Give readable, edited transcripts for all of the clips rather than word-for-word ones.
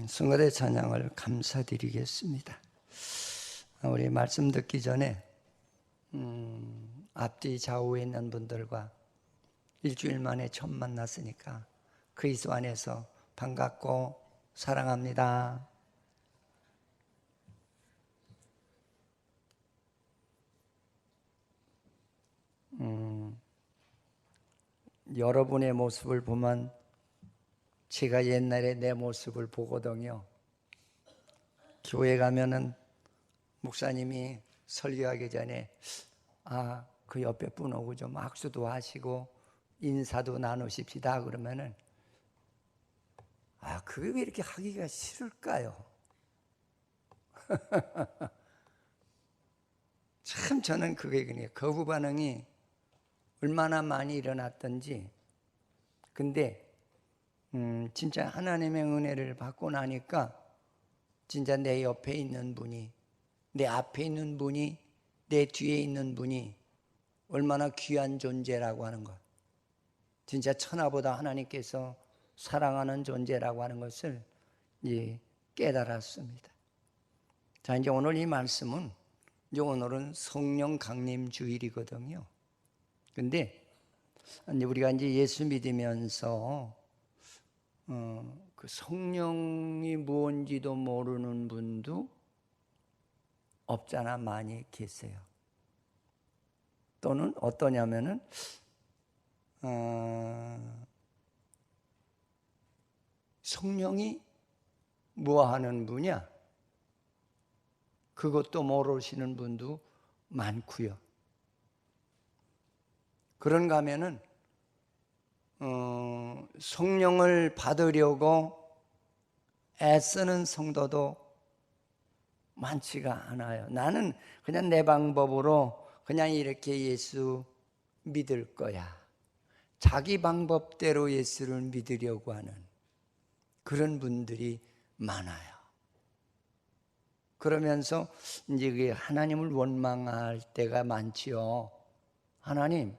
성가대 찬양을 감사드리겠습니다. 우리 말씀 듣기 전에 앞뒤 좌우에 있는 분들과 일주일 만에 처음 만났으니까 그리스도 안에서 반갑고 사랑합니다. 여러분의 모습을 보면 제가 옛날에 내 모습을 보거든요. 교회 가면은 목사님이 설교하기 전에 그 옆에 분 오고 좀 악수도 하시고 인사도 나누십시다 그러면은 그게 왜 이렇게 하기가 싫을까요? 참 저는 그게 그냥 거부 반응이 얼마나 많이 일어났던지. 근데 진짜 하나님의 은혜를 받고 나니까 진짜 내 옆에 있는 분이, 내 앞에 있는 분이, 내 뒤에 있는 분이 얼마나 귀한 존재라고 하는 것, 진짜 천하보다 하나님께서 사랑하는 존재라고 하는 것을 깨달았습니다. 자, 이제 오늘 이 말씀은 오늘은 성령 강림 주일이거든요. 근데 우리가 이제 예수 믿으면서 그 성령이 뭔지도 모르는 분도 없잖아 많이 계세요. 또는 어떠냐면은 성령이 뭐 하는 분이야? 그것도 모르시는 분도 많고요. 그런가 하면은 성령을 받으려고 애쓰는 성도도 많지가 않아요. 나는 그냥 내 방법으로 그냥 이렇게 예수 믿을 거야. 자기 방법대로 예수를 믿으려고 하는 그런 분들이 많아요. 그러면서 이제 하나님을 원망할 때가 많지요. 하나님,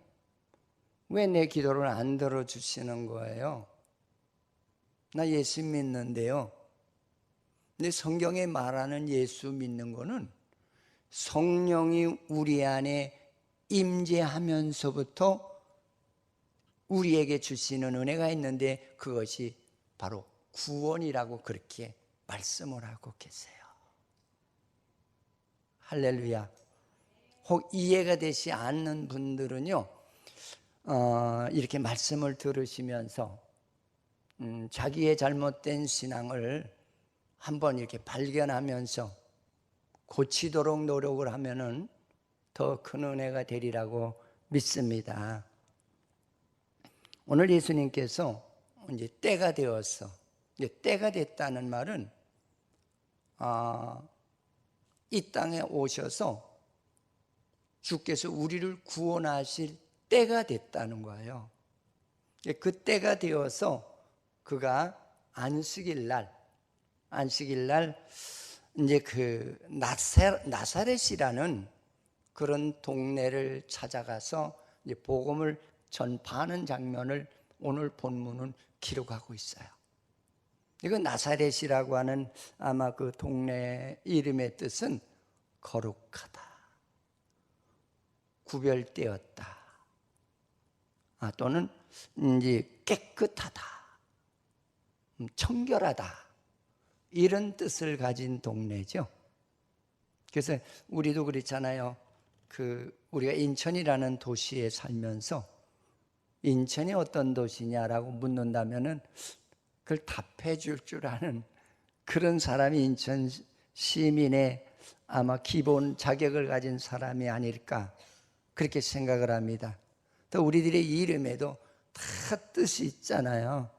왜 내 기도를 안 들어주시는 거예요? 나 예수 믿는데요. 근데 성경에 말하는 예수 믿는 거는 성령이 우리 안에 임재하면서부터 우리에게 주시는 은혜가 있는데 그것이 바로 구원이라고 그렇게 말씀을 하고 계세요. 할렐루야. 혹 이해가 되지 않는 분들은요, 이렇게 말씀을 들으시면서 자기의 잘못된 신앙을 한번 이렇게 발견하면서 고치도록 노력을 하면은 더 큰 은혜가 되리라고 믿습니다. 오늘 예수님께서 이제 때가 되었어. 이제 때가 됐다는 말은 이 땅에 오셔서 주께서 우리를 구원하실 때가 됐다는 거예요. 그 때가 되어서 그가 안식일 날 이제 그 나사렛이라는 그런 동네를 찾아가서 이제 복음을 전파하는 장면을 오늘 본문은 기록하고 있어요. 이거 나사렛이라고 하는 아마 그 동네 이름의 뜻은 거룩하다, 구별되었다, 또는 이제 깨끗하다, 청결하다, 이런 뜻을 가진 동네죠. 그래서 우리도 그렇잖아요. 우리가 인천이라는 도시에 살면서 인천이 어떤 도시냐라고 묻는다면은 그걸 답해 줄 아는 그런 사람이 인천 시민의 아마 기본 자격을 가진 사람이 아닐까 그렇게 생각을 합니다. 또 우리들의 이름에도 다 뜻이 있잖아요.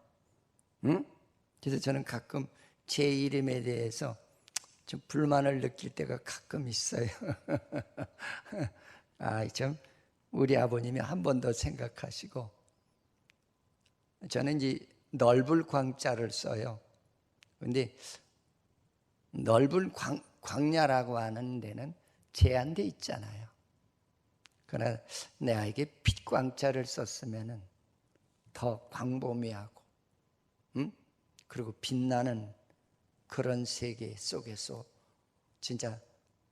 응? 그래서 저는 가끔 제 이름에 대해서 좀 불만을 느낄 때가 가끔 있어요. 참 우리 아버님이 한 번 더 생각하시고, 저는 이제 넓을 광자를 써요. 근데 넓은 광야라고 하는 데는 제한돼 있잖아요. 그러나 내가 이게 빛 광자를 썼으면은 더 광범위하고, 그리고 빛나는 그런 세계 속에서 진짜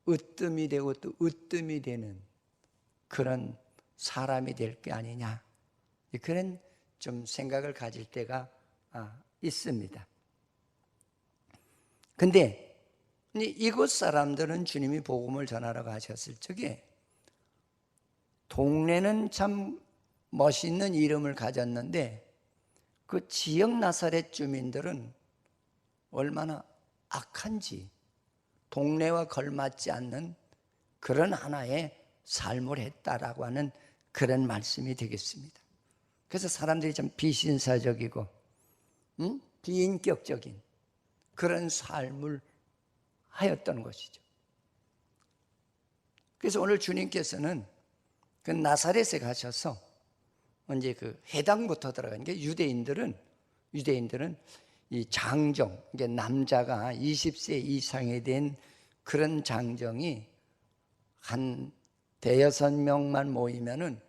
으뜸이 되고 또 으뜸이 되는 그런 사람이 될 게 아니냐, 그런 좀 생각을 가질 때가 있습니다. 근데 이곳 사람들은 주님이 복음을 전하러 가셨을 적에 동네는 참 멋있는 이름을 가졌는데 그 지역 나사렛 주민들은 얼마나 악한지, 동네와 걸맞지 않는 그런 하나의 삶을 했다라고 하는 그런 말씀이 되겠습니다. 그래서 사람들이 좀 비신사적이고 비인격적인 그런 삶을 하였던 것이죠. 그래서 오늘 주님께서는 그 나사렛에 가셔서 이제 그 해당부터 들어간 게 유대인들은 이 장정, 이게 남자가 20세 이상이 된 그런 장정이 한 대여섯 명만 모이면은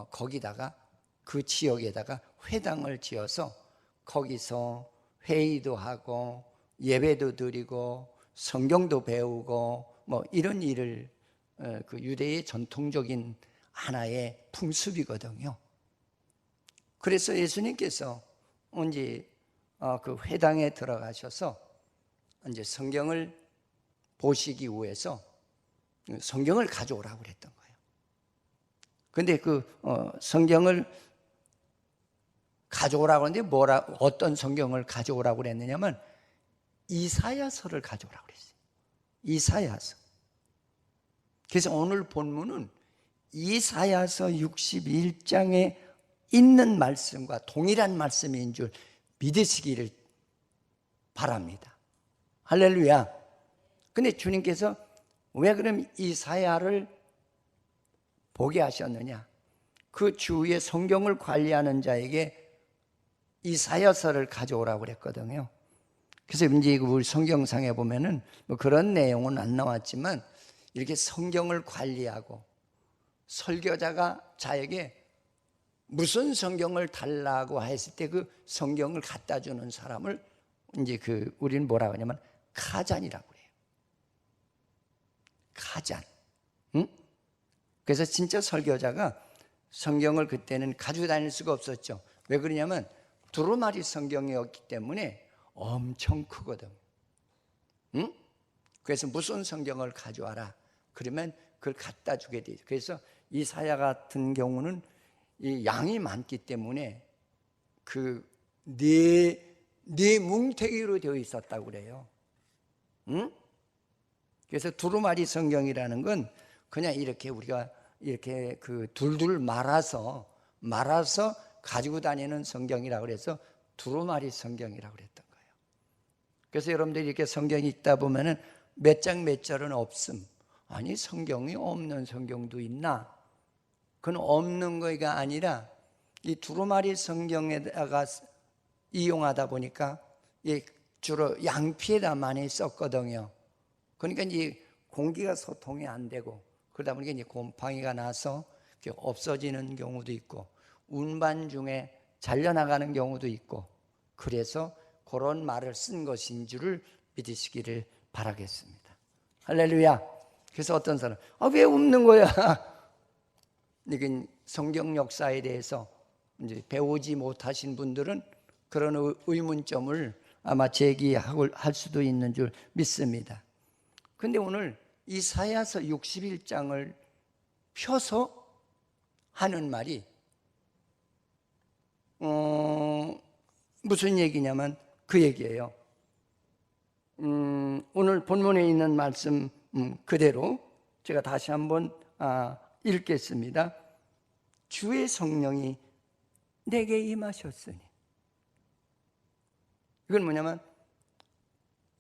거기다가 그 지역에다가 회당을 지어서 거기서 회의도 하고 예배도 드리고 성경도 배우고 뭐 이런 일을 그 유대의 전통적인 하나의 풍습이거든요. 그래서 예수님께서 이제 그 회당에 들어가셔서 이제 성경을 보시기 위해서 성경을 가져오라고 그랬던 거예요. 근데 그 성경을 가져오라고 하는데 어떤 성경을 가져오라고 그랬느냐면 이사야서를 가져오라고 그랬어요. 이사야서. 그래서 오늘 본문은 이사야서 61장에 있는 말씀과 동일한 말씀인 줄 믿으시기를 바랍니다. 할렐루야. 근데 주님께서 왜 그럼 이사야를 보게 하셨느냐? 그 주위에 성경을 관리하는 자에게 이사야서를 가져오라고 그랬거든요. 그래서 이제 우리 성경상에 보면은 뭐 그런 내용은 안 나왔지만 이렇게 성경을 관리하고 설교자가 자에게 무슨 성경을 달라고 했을 때 그 성경을 갖다 주는 사람을 이제 우리는 뭐라고 하냐면 가잔이라고 그래요. 가잔. 응? 그래서 진짜 설교자가 성경을 그때는 가지고 다닐 수가 없었죠. 왜 그러냐면 두루마리 성경이었기 때문에 엄청 크거든. 응? 그래서 무슨 성경을 가져와라. 그러면 그걸 갖다 주게 되죠. 그래서 이사야 같은 경우는 이 양이 많기 때문에 네 뭉태기로 되어 있었다고 그래요. 응? 그래서 두루마리 성경이라는 건 그냥 이렇게 우리가 이렇게 둘둘 말아서 가지고 다니는 성경이라고 그래서 두루마리 성경이라고 그랬던 거예요. 그래서 여러분들이 이렇게 성경이 읽다 보면은 몇 장 몇 절은 없음. 아니, 성경이 없는 성경도 있나? 그건 없는 거가 아니라 이 두루마리 성경에다가 이용하다 보니까 주로 양피에다 많이 썼거든요. 그러니까 이제 공기가 소통이 안 되고 그러다 보니까 이제 곰팡이가 나서 없어지는 경우도 있고 운반 중에 잘려나가는 경우도 있고 그래서 그런 말을 쓴 것인 줄을 믿으시기를 바라겠습니다. 할렐루야. 그래서 어떤 사람 왜 웃는 거야? 이건 성경 역사에 대해서 이제 배우지 못하신 분들은 그런 의문점을 아마 제기할 수도 있는 줄 믿습니다. 근데 오늘 이사야서 61장을 펴서 하는 말이 무슨 얘기냐면 그 얘기예요. 오늘 본문에 있는 말씀 그대로 제가 다시 한번 읽겠습니다. 주의 성령이 내게 임하셨으니. 이건 뭐냐면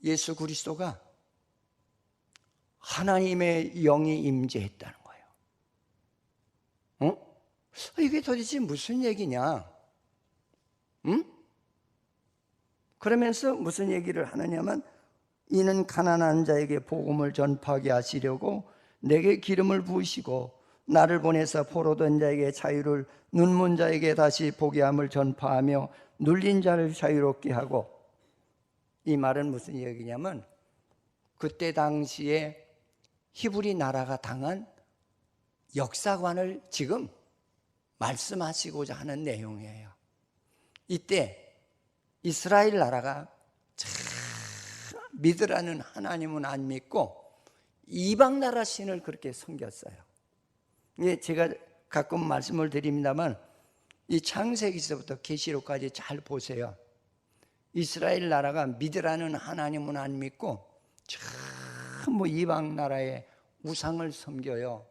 예수 그리스도가 하나님의 영이 임재했다는 거예요. 이게 도대체 무슨 얘기냐? 그러면서 무슨 얘기를 하느냐면 이는 가난한 자에게 복음을 전파하게 하시려고 내게 기름을 부으시고 나를 보내사 포로된 자에게 자유를, 눈먼 자에게 다시 보게 함을 전파하며 눌린 자를 자유롭게 하고 이 말은 무슨 얘기냐면 그때 당시에 히브리 나라가 당한 역사관을 지금 말씀하시고자 하는 내용이에요. 이때 이스라엘 나라가 믿으라는 하나님은 안 믿고 이방 나라 신을 그렇게 섬겼어요. 제가 가끔 말씀을 드립니다만 이 창세기서부터 계시록까지 잘 보세요. 이스라엘 나라가 믿으라는 하나님은 안 믿고 전부 이방 나라의 우상을 섬겨요.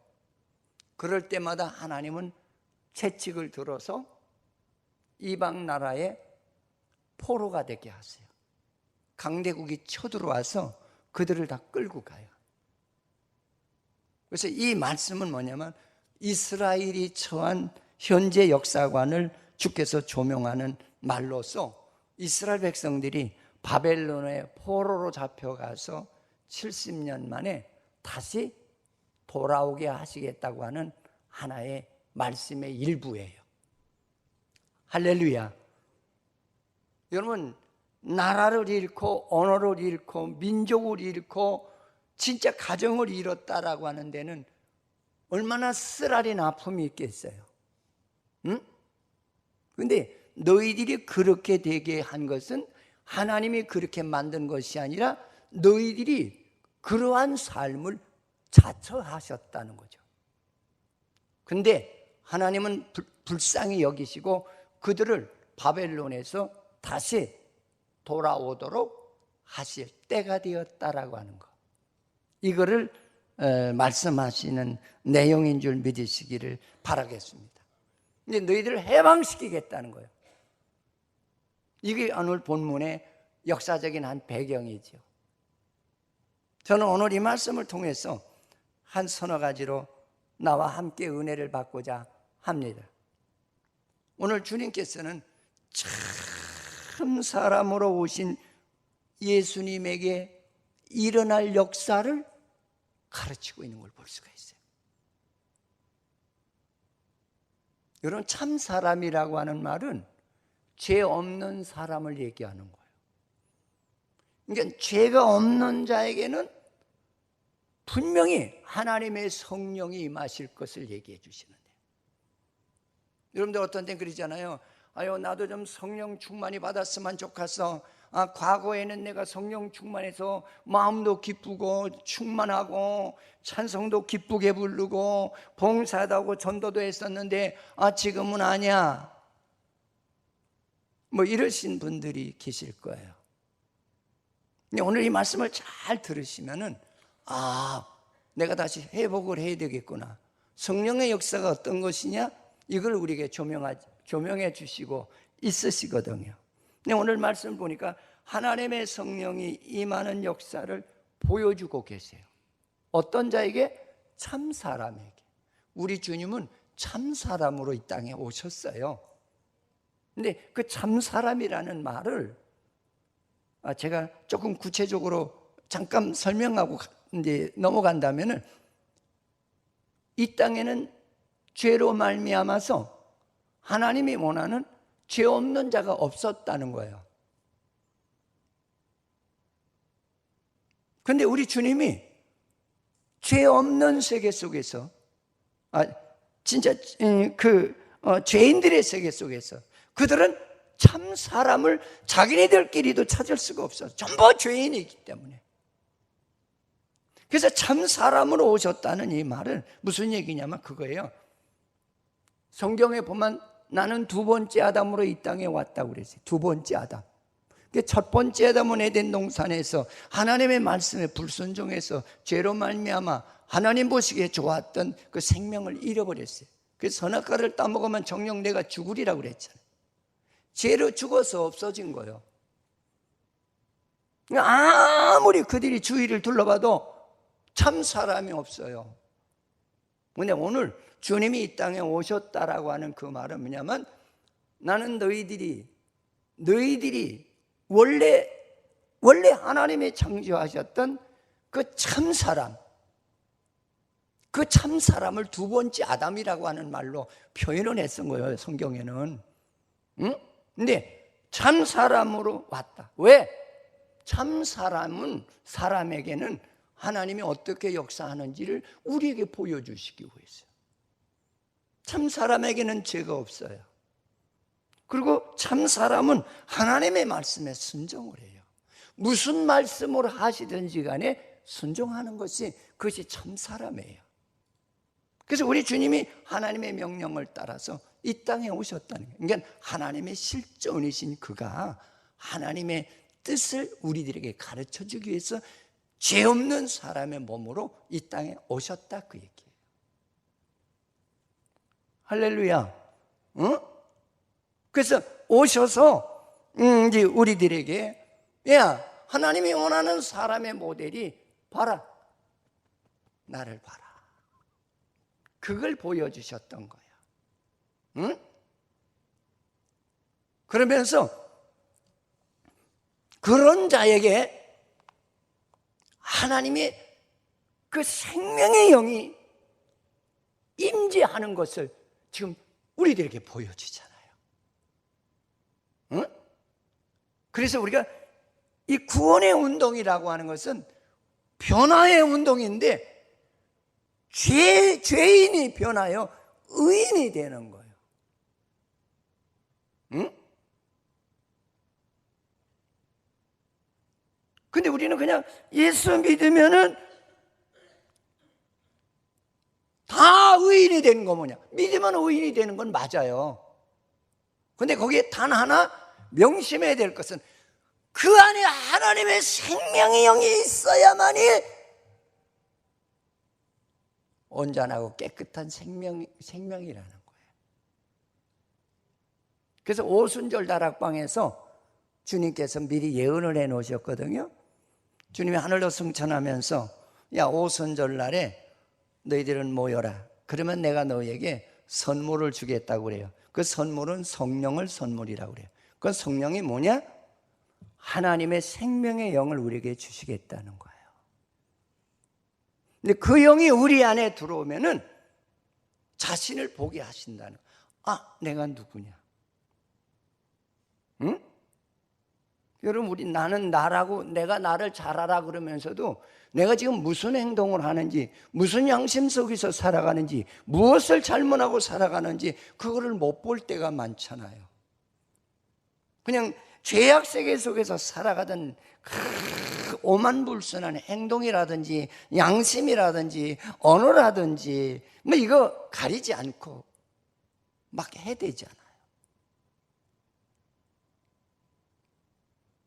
그럴 때마다 하나님은 채찍을 들어서 이방 나라의 포로가 되게 하세요. 강대국이 쳐들어와서 그들을 다 끌고 가요. 그래서 이 말씀은 뭐냐면 이스라엘이 처한 현재 역사관을 주께서 조명하는 말로서 이스라엘 백성들이 바벨론의 포로로 잡혀가서 70년 만에 다시 돌아오게 하시겠다고 하는 하나의 말씀의 일부예요. 할렐루야. 여러분, 나라를 잃고 언어를 잃고 민족을 잃고 진짜 가정을 잃었다라고 하는 데는 얼마나 쓰라린 아픔이 있겠어요. 응? 근데 너희들이 그렇게 되게 한 것은 하나님이 그렇게 만든 것이 아니라 너희들이 그러한 삶을 자처하셨다는 거죠. 근데 하나님은 불쌍히 여기시고 그들을 바벨론에서 다시 돌아오도록 하실 때가 되었다라고 하는 거. 이거를 말씀하시는 내용인 줄 믿으시기를 바라겠습니다. 근데 너희들을 해방시키겠다는 거예요. 이게 오늘 본문의 역사적인 한 배경이죠. 저는 오늘 이 말씀을 통해서 한 서너 가지로 나와 함께 은혜를 받고자 합니다. 오늘 주님께서는 참 사람으로 오신 예수님에게 일어날 역사를 가르치고 있는 걸 볼 수가 있어요. 여러분, 참 사람이라고 하는 말은 죄 없는 사람을 얘기하는 거예요. 그러니까 죄가 없는 자에게는 분명히 하나님의 성령이 임하실 것을 얘기해 주시는데, 여러분들 어떤 땐 그러잖아요. 아유, 나도 좀 성령 충만이 받았으면 좋겠어. 과거에는 내가 성령 충만해서 마음도 기쁘고 충만하고 찬송도 기쁘게 부르고 봉사도 하고 전도도 했었는데 지금은 아니야. 뭐 이러신 분들이 계실 거예요. 근데 오늘 이 말씀을 잘 들으시면은 내가 다시 회복을 해야 되겠구나. 성령의 역사가 어떤 것이냐? 이걸 우리에게 조명해 주시고 있으시거든요. 근데 오늘 말씀 보니까 하나님의 성령이 임하는 역사를 보여주고 계세요. 어떤 자에게? 참 사람에게. 우리 주님은 참 사람으로 이 땅에 오셨어요. 근데 그 참 사람이라는 말을 제가 조금 구체적으로 잠깐 설명하고 이제 넘어간다면은, 이 땅에는 죄로 말미암아서 하나님이 원하는 죄 없는 자가 없었다는 거예요. 그런데 우리 주님이 죄 없는 세계 속에서 진짜 죄인들의 세계 속에서 그들은 참 사람을 자기네들끼리도 찾을 수가 없어요. 전부 죄인이기 때문에. 그래서 참 사람으로 오셨다는 이 말은 무슨 얘기냐면 그거예요. 성경에 보면 나는 두 번째 아담으로 이 땅에 왔다고 그랬어요. 두 번째 아담. 첫 번째 아담은 에덴 동산에서 하나님의 말씀에 불순종해서 죄로 말미암아 하나님 보시기에 좋았던 그 생명을 잃어버렸어요. 그래서 선악과를 따먹으면 정녕 내가 죽으리라고 그랬잖아요. 죄로 죽어서 없어진 거예요. 아무리 그들이 주위를 둘러봐도 참 사람이 없어요. 근데 오늘 주님이 이 땅에 오셨다라고 하는 그 말은 뭐냐면, 나는 너희들이 원래 하나님이 창조하셨던 그 참 사람, 그 참 사람을 두 번째 아담이라고 하는 말로 표현을 했던 거예요, 성경에는. 응? 근데 참 사람으로 왔다. 왜? 참 사람에게는 하나님이 어떻게 역사하는지를 우리에게 보여주시기 위해서. 참 사람에게는 죄가 없어요. 그리고 참 사람은 하나님의 말씀에 순종을 해요. 무슨 말씀을 하시든지 간에 순종하는 것이, 그것이 참 사람이에요. 그래서 우리 주님이 하나님의 명령을 따라서 이 땅에 오셨다는 거예요. 그러니까 하나님의 실존이신 그가 하나님의 뜻을 우리들에게 가르쳐 주기 위해서 죄 없는 사람의 몸으로 이 땅에 오셨다, 그 얘기예요. 할렐루야. 그래서 오셔서 이제 우리들에게, 야, 하나님이 원하는 사람의 모델이 봐라, 나를 봐라, 그걸 보여주셨던 거야. 응? 그러면서 그런 자에게 하나님의 그 생명의 영이 임재하는 것을 지금 우리들에게 보여주잖아요. 응? 그래서 우리가 이 구원의 운동이라고 하는 것은 변화의 운동인데, 죄인이 변하여 의인이 되는 거예요. 응? 근데 우리는 그냥 예수 믿으면은 다 의인이 되는 거 뭐냐? 믿으면 의인이 되는 건 맞아요. 근데 거기에 단 하나 명심해야 될 것은 그 안에 하나님의 생명의 영이 있어야만이 온전하고 깨끗한 생명이라는 거예요. 그래서 오순절 다락방에서 주님께서 미리 예언을 해 놓으셨거든요. 주님이 하늘로 승천하면서, 야, 오순절 날에 너희들은 모여라. 그러면 내가 너희에게 선물을 주겠다고 그래요. 그 선물은 성령을 선물이라고 그래요. 그 성령이 뭐냐? 하나님의 생명의 영을 우리에게 주시겠다는 거예요. 근데 그 영이 우리 안에 들어오면은 자신을 보게 하신다는 거예요. 아, 내가 누구냐? 응? 여러분, 나는 나라고, 내가 나를 잘 알아 그러면서도 내가 지금 무슨 행동을 하는지, 무슨 양심 속에서 살아가는지, 무엇을 잘못하고 살아가는지 그거를 못 볼 때가 많잖아요. 그냥 죄악 세계 속에서 살아가던 그 오만불순한 행동이라든지 양심이라든지 언어라든지 뭐 이거 가리지 않고 막 해야 되잖아요.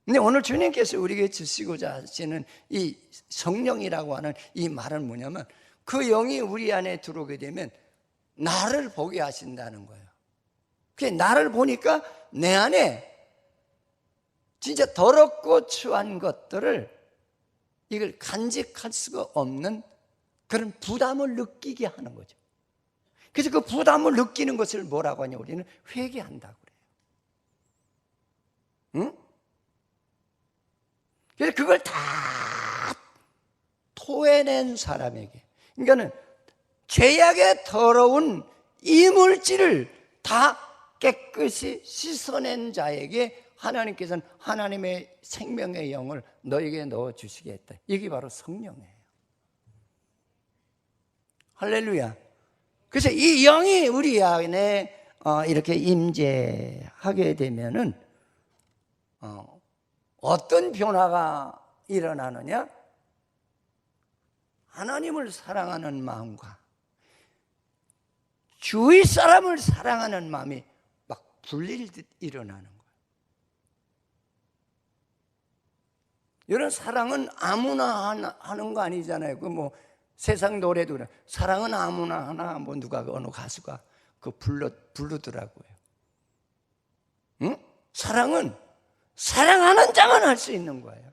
근데 오늘 주님께서 우리에게 주시고자 하시는 이 성령이라고 하는 이 말은 뭐냐면, 그 영이 우리 안에 들어오게 되면 나를 보게 하신다는 거예요. 그게 나를 보니까 내 안에 진짜 더럽고 추한 것들을, 이걸 간직할 수가 없는 그런 부담을 느끼게 하는 거죠. 그래서 그 부담을 느끼는 것을 뭐라고 하냐, 우리는 회개한다고 그래요. 응? 그래서 그걸 다 토해낸 사람에게, 그러니까는 죄악의 더러운 이물질을 다 깨끗이 씻어낸 자에게 하나님께서는 하나님의 생명의 영을 너에게 넣어주시겠다. 이게 바로 성령이에요. 할렐루야. 그래서 이 영이 우리 안에 이렇게 임재하게 되면은 어떤 변화가 일어나느냐? 하나님을 사랑하는 마음과 주위 사람을 사랑하는 마음이 막 불릴듯 일어나는 거예요. 이런 사랑은 아무나 하는 거 아니잖아요. 그 뭐 세상 노래도 그래. 사랑은 아무나 하나, 뭐 누가 어느 가수가 그 부르더라고요. 응? 사랑은 사랑하는 자만 할 수 있는 거예요.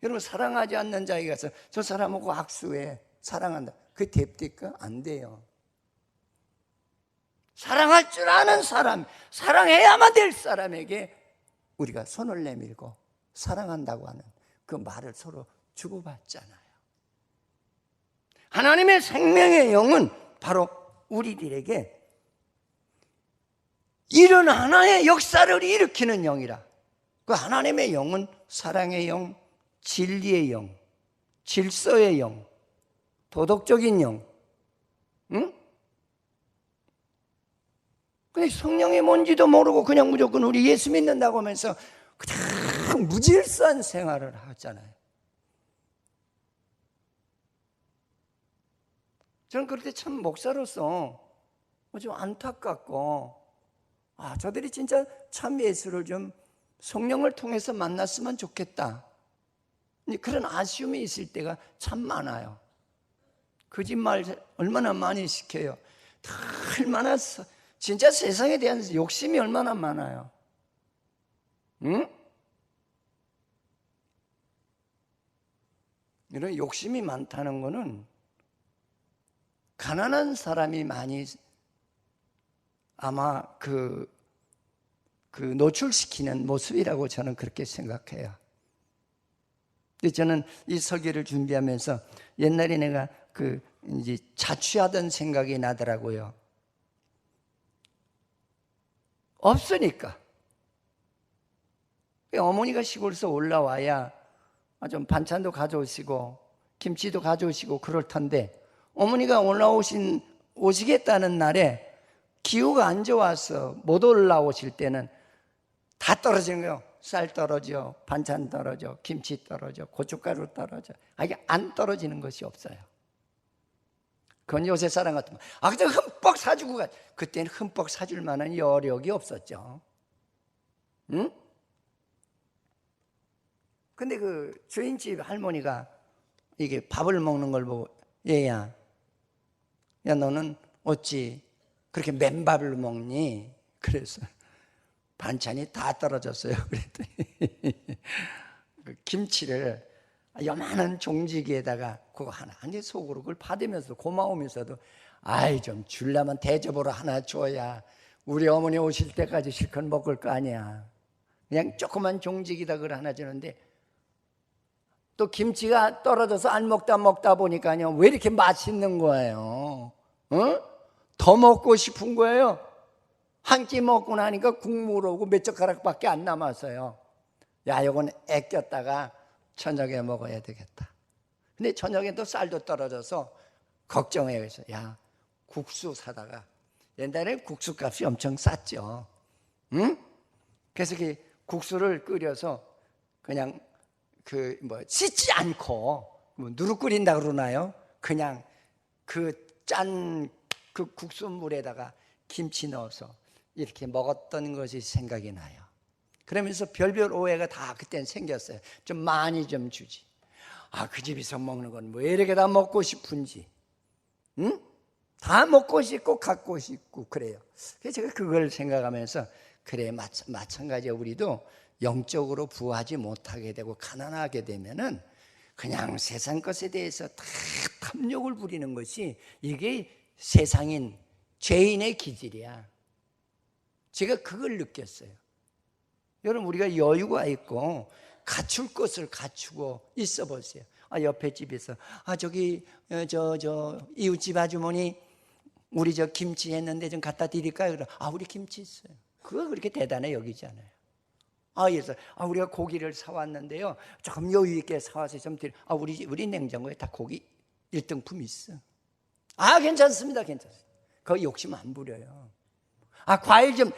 여러분, 사랑하지 않는 자에게 가서 저 사람하고 악수해, 사랑한다, 그게 됩니까? 안 돼요. 사랑할 줄 아는 사람, 사랑해야만 될 사람에게 우리가 손을 내밀고 사랑한다고 하는 그 말을 서로 주고받잖아요. 하나님의 생명의 영은 바로 우리들에게 이런 하나의 역사를 일으키는 영이라. 그 하나님의 영은 사랑의 영, 진리의 영, 질서의 영, 도덕적인 영. 응? 근데 성령이 뭔지도 모르고 그냥 무조건 우리 예수 믿는다고 하면서 그냥 무질서한 생활을 하잖아요. 저는 그럴 때 참 목사로서 좀 안타깝고, 저들이 진짜 참 예수를 좀 성령을 통해서 만났으면 좋겠다, 그런 아쉬움이 있을 때가 참 많아요. 거짓말 얼마나 많이 시켜요. 얼마나 진짜 세상에 대한 욕심이 얼마나 많아요. 응? 이런 욕심이 많다는 거는 가난한 사람이 많이 아마 그 노출시키는 모습이라고 저는 그렇게 생각해요. 저는 이 설교를 준비하면서 옛날에 내가 이제 자취하던 생각이 나더라고요. 없으니까. 어머니가 시골에서 올라와야 좀 반찬도 가져오시고 김치도 가져오시고 그럴 텐데, 어머니가 오시겠다는 날에 기후가 안 좋아서 못 올라오실 때는 다 떨어지는 거예요. 쌀 떨어져, 반찬 떨어져, 김치 떨어져, 고춧가루 떨어져. 이게 안 떨어지는 것이 없어요. 그건 요새 사람 같으면 그냥 흠뻑 사주고 가. 그때는 흠뻑 사줄 만한 여력이 없었죠. 응? 근데 그 주인집 할머니가 이게 밥을 먹는 걸 보고, 얘야, 너는 어찌 그렇게 맨밥을 먹니? 그래서 반찬이 다 떨어졌어요. 그랬더니 그 김치를 요만한 종지기에다가 그거 하나, 이제 속으로 그걸 받으면서도 고마우면서도, 좀 주려면 대접으로 하나 줘야 우리 어머니 오실 때까지 실컷 먹을 거 아니야. 그냥 조그만 종지기다 그걸 하나 주는데, 또 김치가 떨어져서 안 먹다 보니까요, 왜 이렇게 맛있는 거예요? 더 먹고 싶은 거예요. 한 끼 먹고 나니까 국물 오고 몇 젓가락밖에 안 남았어요. 이건 아꼈다가 저녁에 먹어야 되겠다. 근데 저녁에 또 쌀도 떨어져서 걱정해요. 그래서 국수 사다가, 옛날에 국수값이 엄청 쌌죠. 응? 그래서 그 국수를 끓여서 그냥 씻지 않고 누룩 끓인다 그러나요? 그냥 짠 국수물에다가 김치 넣어서 이렇게 먹었던 것이 생각이 나요. 그러면서 별별 오해가 다 그때는 생겼어요. 좀 많이 좀 주지. 그 집에서 먹는 건 왜 이렇게 다 먹고 싶은지. 응? 다 먹고 싶고 갖고 싶고 그래요. 그래서 제가 그걸 생각하면서, 그래, 마찬가지야. 우리도 영적으로 부하지 못하게 되고 가난하게 되면은 그냥 세상 것에 대해서 다 탐욕을 부리는 것이, 이게 세상인 죄인의 기질이야. 제가 그걸 느꼈어요. 여러분, 우리가 여유가 있고 갖출 것을 갖추고 있어 보세요. 옆에 집에서 저기 이웃집 아주머니 우리 김치 했는데 좀 갖다 드릴까요? 그럼 우리 김치 있어요. 그거 그렇게 대단해 여기지 않아요. 그래서 우리가 고기를 사왔는데요, 조금 여유 있게 사와서 좀 드려. 우리 냉장고에 다 고기 1등품 있어. 괜찮습니다. 거기 욕심 안 부려요. 과일 좀,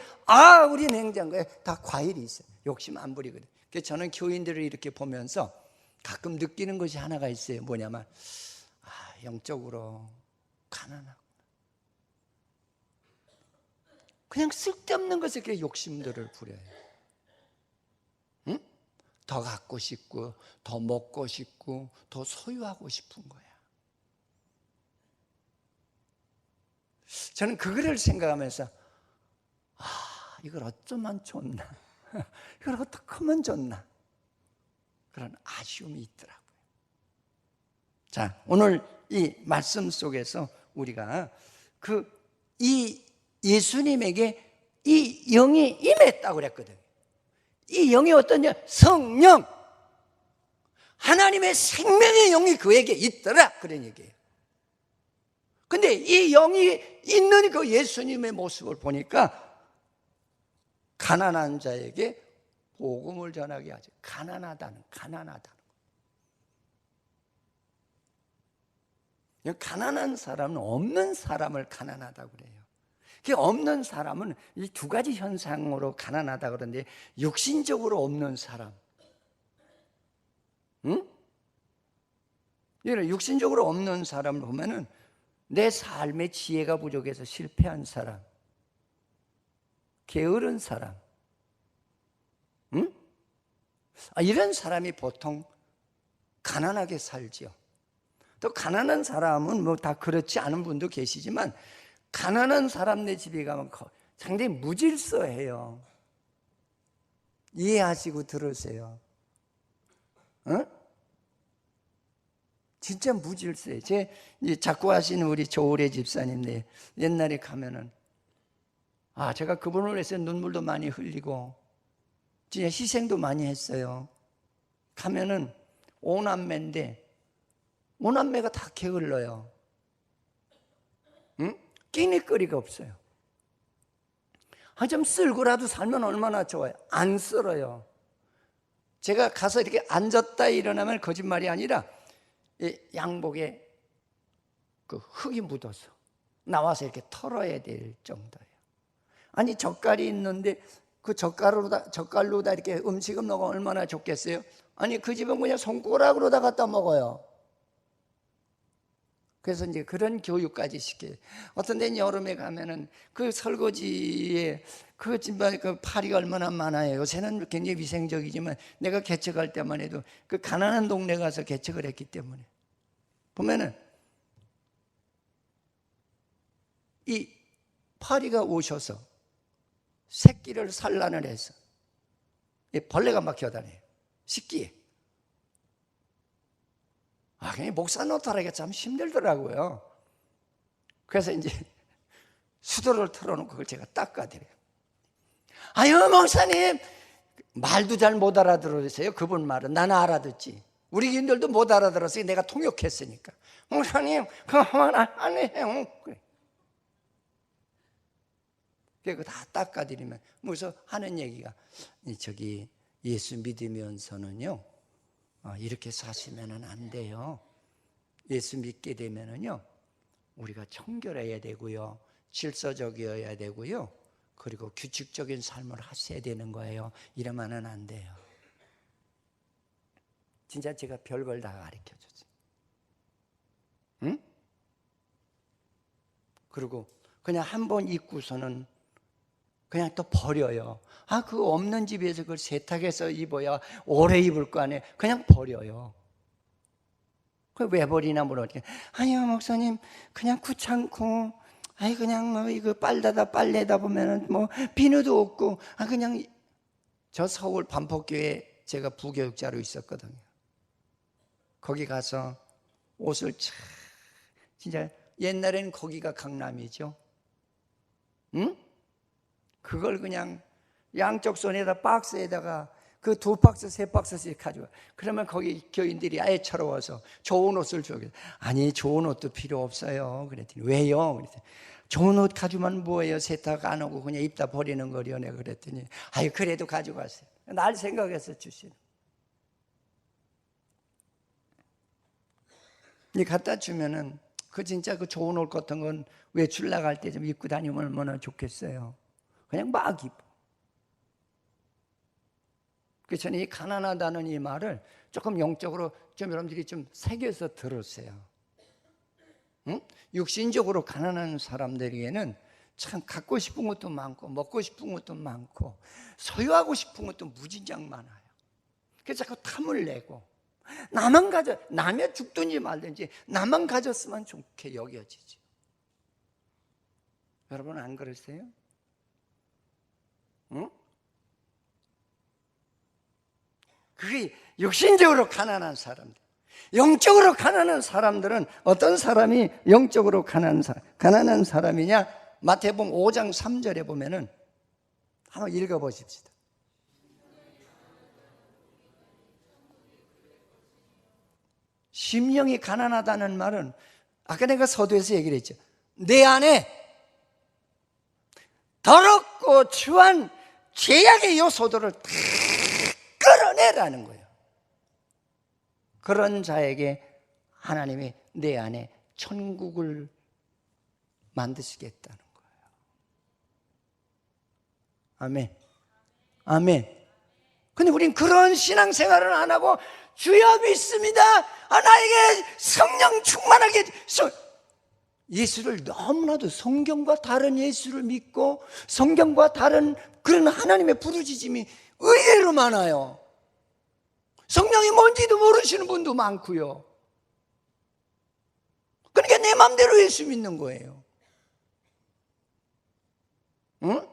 우리 냉장고에 다 과일이 있어요. 욕심 안 부리거든. 그래서 저는 교인들을 이렇게 보면서 가끔 느끼는 것이 하나가 있어요. 뭐냐면, 영적으로 가난하고 그냥 쓸데없는 것에 그렇게 욕심들을 부려요. 응? 더 갖고 싶고, 더 먹고 싶고, 더 소유하고 싶은 거야. 저는 그거를 생각하면서, 이걸 어쩌면 좋나? 이걸 어떻게 하면 좋나? 그런 아쉬움이 있더라고요. 자, 오늘 이 말씀 속에서 우리가 이 예수님에게 이 영이 임했다고 그랬거든요. 이 영이 어떠냐? 성령, 하나님의 생명의 영이 그에게 있더라, 그런 얘기예요. 근데 이 영이 있는 그 예수님의 모습을 보니까 가난한 자에게 복음을 전하게 하죠. 가난하다는. 가난한 사람은 없는 사람을 가난하다고 그래요. 그 없는 사람은 이 두 가지 현상으로 가난하다고 그러는데, 육신적으로 없는 사람, 응? 육신적으로 없는 사람을 보면은 내 삶의 지혜가 부족해서 실패한 사람, 게으른 사람, 응? 이런 사람이 보통 가난하게 살지요. 또 가난한 사람은 뭐 다 그렇지 않은 분도 계시지만, 가난한 사람네 집에 가면 상당히 무질서해요. 이해하시고 들으세요. 어? 진짜 무질서해요. 제 작고하시는 우리 조울의 집사님네 옛날에 가면은, 제가 그분을 위해서 눈물도 많이 흘리고 진짜 희생도 많이 했어요. 가면은 오남매인데 오남매가 다 게을러요. 응? 끼니거리가 없어요. 좀 쓸고라도 살면 얼마나 좋아요. 안 쓸어요. 제가 가서 이렇게 앉았다 일어나면 거짓말이 아니라 이 양복에 그 흙이 묻어서 나와서 이렇게 털어야 될 정도예요. 아니 젓갈이 있는데 그 젓갈로 다 이렇게 음식을 먹으면 얼마나 좋겠어요? 아니 그 집은 그냥 손가락으로 다 갖다 먹어요. 그래서 이제 그런 교육까지 시켜요. 어떤 데는 여름에 가면은 그 설거지에 그 파리가 얼마나 많아요. 요새는 굉장히 위생적이지만 내가 개척할 때만 해도 그 가난한 동네 가서 개척을 했기 때문에 보면은 이 파리가 오셔서 새끼를 산란을 해서 벌레가 막 기어다녀요. 식기에. 그냥 목사 노릇하기가 참 힘들더라고요. 그래서 이제 수도를 틀어놓고 그걸 제가 닦아드려요. 아유 목사님, 말도 잘 못 알아들으세요. 그분 말은 나는 알아듣지. 우리 교인들도 못 알아들었어요. 내가 통역했으니까. 목사님 그만 안 해요. 그래. 그거 다 닦아드리면 무슨 하는 얘기가, 저기 예수 믿으면서는요 이렇게 사시면은 안 돼요. 예수 믿게 되면은요 우리가 청결해야 되고요, 질서적이어야 되고요, 그리고 규칙적인 삶을 하셔야 되는 거예요. 이러면은 안 돼요. 진짜 제가 별걸 다 가르쳐줬어요. 응? 그리고 그냥 한 번 입고서는 그냥 또 버려요. 그 없는 집에서 그걸 세탁해서 입어야 오래 입을 거 아니에요. 그냥 버려요. 그걸 왜 버리나 물어보니까, 아니요 목사님 그냥 귀찮고, 그냥 뭐 이거 빨래다 보면은 뭐 비누도 없고, 그냥. 저 서울 반포교회 제가 부교육자로 있었거든요. 거기 가서 옷을 진짜 옛날에는 거기가 강남이죠. 응? 그걸 그냥 양쪽 손에다 박스에다가 그 2박스 3박스씩 가져와. 그러면 거기 교인들이 애처로워서 좋은 옷을 줘요. 아니 좋은 옷도 필요 없어요. 그랬더니 왜요? 그랬더니 좋은 옷 가져오면 뭐예요? 세탁 안 하고 그냥 입다 버리는 거려. 내가 그랬더니 그래도 가져가세요. 날 생각해서 주시는. 이 갖다 주면은 그 진짜 그 좋은 옷 같은 건 외출 나갈 때 좀 입고 다니면 얼마나 좋겠어요. 그냥 막 입어. 그래서 저는 이 가난하다는 이 말을 조금 영적으로 좀 여러분들이 좀 새겨서 들으세요. 응? 육신적으로 가난한 사람들에게는 참 갖고 싶은 것도 많고 먹고 싶은 것도 많고 소유하고 싶은 것도 무진장 많아요. 그래서 자꾸 탐을 내고 남의 죽든지 말든지 나만 가졌으면 좋게 여겨지지. 여러분 안 그러세요? 응? 그게 육신적으로 가난한 사람들. 영적으로 가난한 사람들은 어떤 사람이 영적으로 가난한 사람이냐? 마태복음 5장 3절에 보면은 한번 읽어보십시다. 심령이 가난하다는 말은 아까 내가 서두에서 얘기를 했죠. 내 안에 더럽고 추한 죄악의 요소들을 다 끌어내라는 거예요. 그런 자에게 하나님이 내 안에 천국을 만드시겠다는 거예요. 아멘. 아멘. 근데 우린 그런 신앙생활을 안 하고 주여 믿습니다, 나에게 성령 충만하게, 예수를 너무나도 성경과 다른 예수를 믿고 성경과 다른 그런 하나님의 부르짖음이 의외로 많아요. 성령이 뭔지도 모르시는 분도 많고요. 그러니까 내 마음대로 예수 믿는 거예요. 응?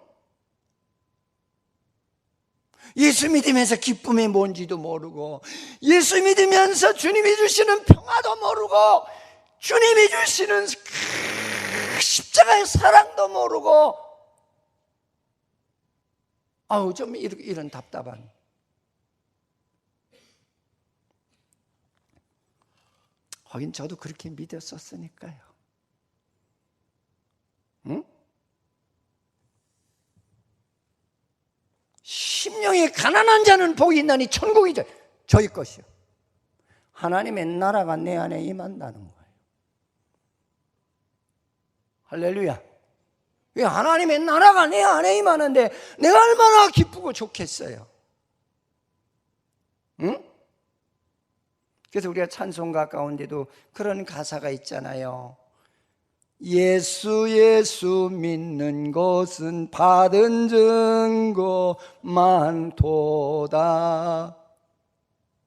예수 믿으면서 기쁨이 뭔지도 모르고, 예수 믿으면서 주님이 주시는 평화도 모르고, 주님이 주시는 십자가의 사랑도 모르고, 좀 이런 답답한. 하긴 저도 그렇게 믿었었으니까요. 응? 심령이 가난한 자는 복이 있나니 천국이 저희 것이요. 하나님의 나라가 내 안에 임한다는 거예요. 할렐루야. 하나님의 나라가 내 안에 임하는데 내가 얼마나 기쁘고 좋겠어요. 응? 그래서 우리가 찬송가 가운데도 그런 가사가 있잖아요. 예수 믿는 것은 받은 증거 많도다.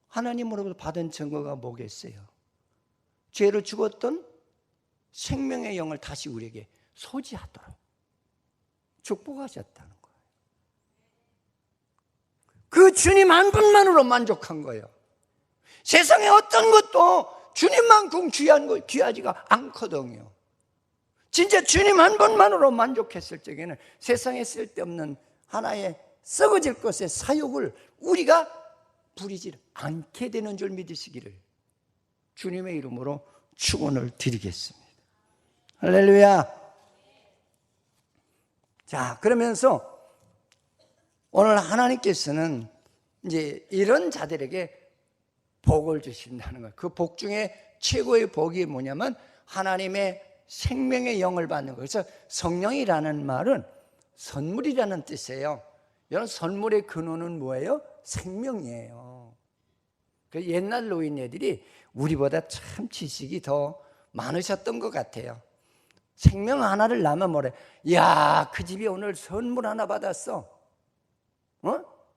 하나님으로부터 받은 증거가 뭐겠어요? 죄로 죽었던 생명의 영을 다시 우리에게 소지하도록 축복하셨다는 거예요. 그 주님 한 분만으로 만족한 거예요. 세상에 어떤 것도 주님만큼 귀하지가 않거든요. 진짜 주님 한 분만으로 만족했을 적에는 세상에 쓸데없는 하나의 썩어질 것의 사욕을 우리가 부리지 않게 되는 줄 믿으시기를 주님의 이름으로 축원을 드리겠습니다. 할렐루야. 자, 그러면서 오늘 하나님께서는 이제 이런 자들에게 복을 주신다는 거예요. 그 복 중에 최고의 복이 뭐냐면 하나님의 생명의 영을 받는 거예요. 그래서 성령이라는 말은 선물이라는 뜻이에요. 여러분, 선물의 근원은 뭐예요? 생명이에요. 옛날 노인네들이 우리보다 참 지식이 더 많으셨던 것 같아요. 생명 하나를 낳으면 뭐래? 야, 그 집이 오늘 선물 하나 받았어.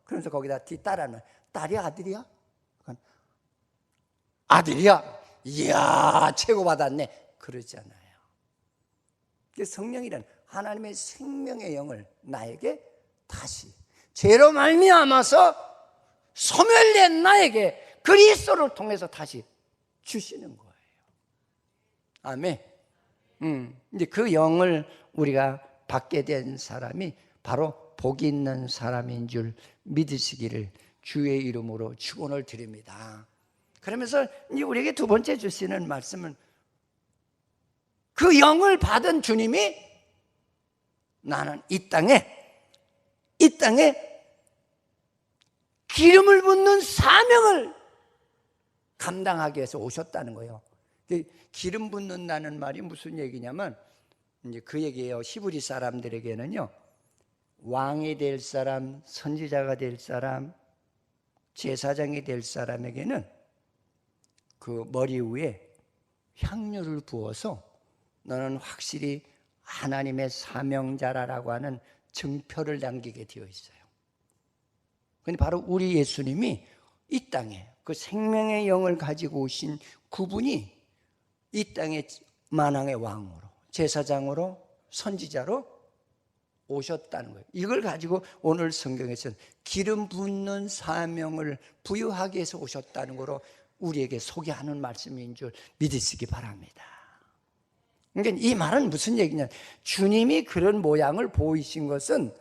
그러면서 거기다 뒤따라는, 딸이야 아들이야? 아들이야. 이야, 최고 받았네. 그러잖아요. 성령이란 하나님의 생명의 영을 나에게 다시 죄로 말미암아서 소멸된 나에게 그리스도를 통해서 다시 주시는 거예요. 아멘. 이제 그 영을 우리가 받게 된 사람이 바로 복이 있는 사람인 줄 믿으시기를 주의 이름으로 축원을 드립니다. 그러면서 이제 우리에게 두 번째 주시는 말씀은 그 영을 받은 주님이 나는 이 땅에 기름을 붓는 사명을 감당하기 위해서 오셨다는 거예요. 기름 붓는다는 말이 무슨 얘기냐면 이제 그 얘기예요. 히브리 사람들에게는요, 왕이 될 사람, 선지자가 될 사람, 제사장이 될 사람에게는 그 머리 위에 향유를 부어서 너는 확실히 하나님의 사명자라고 하는 증표를 남기게 되어 있어요. 근데 바로 우리 예수님이 이 땅에 그 생명의 영을 가지고 오신 그분이 이 땅에 만왕의 왕으로, 제사장으로, 선지자로 오셨다는 거예요. 이걸 가지고 오늘 성경에서는 기름 붓는 사명을 부여하기 위해서 오셨다는 거로 우리에게 소개하는 말씀인 줄 믿으시기 바랍니다. 그러니까 이 말은 무슨 얘기냐? 주님이 그런 모양을 보이신 것은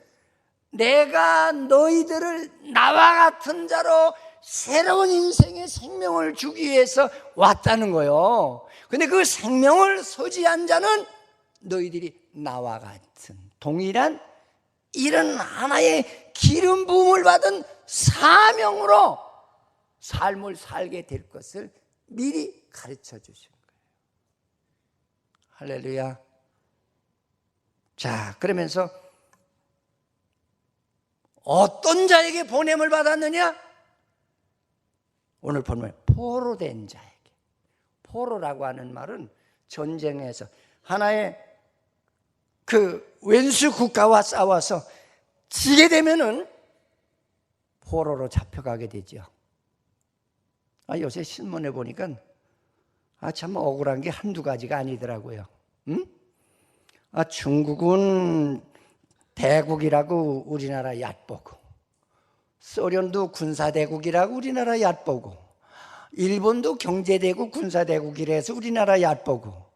내가 너희들을 나와 같은 자로 새로운 인생의 생명을 주기 위해서 왔다는 거예요. 근데 그 생명을 소지한 자는 너희들이 나와 같은 동일한 이런 하나의 기름 부음을 받은 사명으로 삶을 살게 될 것을 미리 가르쳐 주신 거예요. 할렐루야. 자, 그러면서 어떤 자에게 보냄을 받았느냐? 오늘 보면 포로된 자에게. 포로라고 하는 말은 전쟁에서 하나의 그 왼수 국가와 싸워서 지게 되면은 포로로 잡혀가게 되죠. 요새 신문에 보니까 참 억울한 게 한두 가지가 아니더라고요. 중국은 대국이라고 우리나라 얕보고, 소련도 군사대국이라고 우리나라 얕보고, 일본도 경제대국 군사대국이라서 우리나라 얕보고,